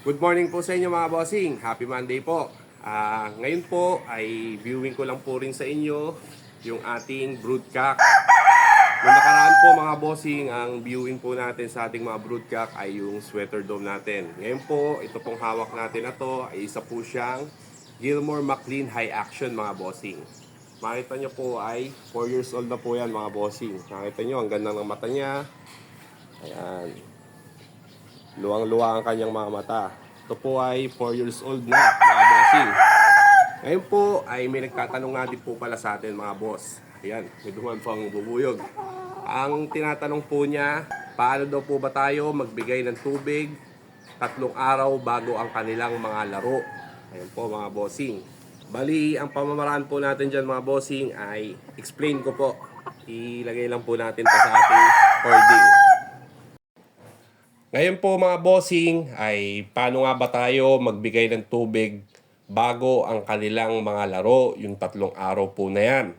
Good morning po sa inyo mga bossing. Happy Monday po. Ngayon po ay viewing ko lang po rin sa inyo yung ating broodcock. Noong nakaraan po mga bossing, ang viewing po natin sa ating mga broodcock ay yung sweater dome natin. Ngayon po, ito pong hawak natin na to ay isa po siyang Gilmore McLean High Action mga bossing. Makita nyo po ay 4 years old na po yan mga bossing. Makita nyo, ang ganda ng mata niya. Ayan. Luwang-luwa ang kanyang mga mata. Ito po ay 4 years old na mga bossing. Ngayon po ay may nagtatanong nga din po pala sa atin mga boss. Ayan, may duman pang bubuyog. Ang tinatanong po niya, paano daw po ba tayo magbigay ng tubig 3 araw bago ang kanilang mga laro? Ayan po mga bossing. Bali, ang pamamaraan po natin dyan mga bossing ay explain ko po. Ilagay lang po natin pa sa ating recording. Ngayon po mga bossing ay paano nga ba tayo magbigay ng tubig bago ang kanilang mga laro, yung 3 araw po na yan.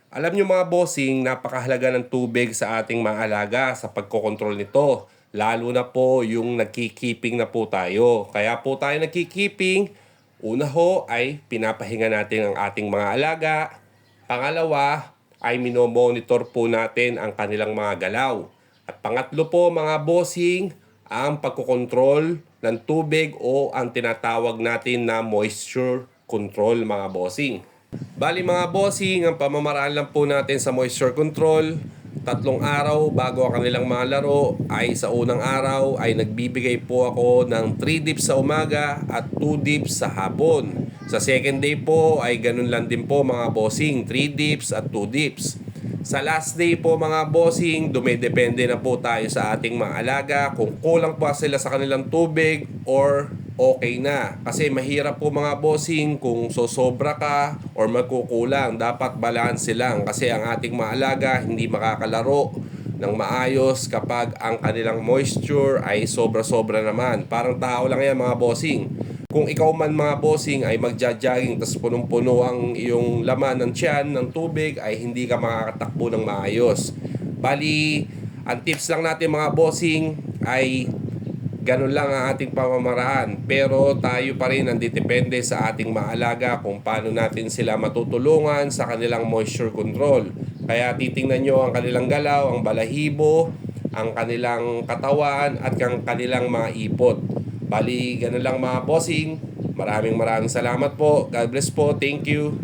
Alam nyo mga bossing, napakahalaga ng tubig sa ating mga alaga sa pagkokontrol nito. Lalo na po yung nagkikiping na po tayo. Kaya po tayo nagkikiping, una ho ay pinapahinga natin ang ating mga alaga. Pangalawa ay minomonitor po natin ang kanilang mga galaw. At pangatlo po mga bossing, ang pagkokontrol ng tubig o ang tinatawag natin na moisture control mga bossing. Bali mga bossing, ang pamamaraan lang po natin sa moisture control, 3 araw bago ang kanilang mga laro ay sa unang araw ay nagbibigay po ako ng 3 dips sa umaga at 2 dips sa hapon. Sa second day po ay ganun lang din po mga bossing, 3 dips at 2 dips. Sa last day po mga bossing, dumedepende na po tayo sa ating mga alaga kung kulang pa sila sa kanilang tubig or okay na. Kasi mahirap po mga bossing kung sosobra ka or magkukulang. Dapat balance lang kasi ang ating mga alaga hindi makakalaro ng maayos kapag ang kanilang moisture ay sobra-sobra naman. Parang tao lang yan mga bossing. Kung ikaw man mga bossing ay magja-jogging tapos punong-puno ang iyong laman ng tiyan ng tubig ay hindi ka makakatakbo ng maayos. Bali, ang tips lang natin mga bossing ay ganun lang ang ating pamamaraan. Pero tayo pa rin ang depende sa ating maalaga kung paano natin sila matutulungan sa kanilang moisture control. Kaya titingnan nyo ang kanilang galaw, ang balahibo, ang kanilang katawan at ang kanilang mga ipot. Bali, ganun lang mga bossing. Maraming salamat po. God bless po. Thank you.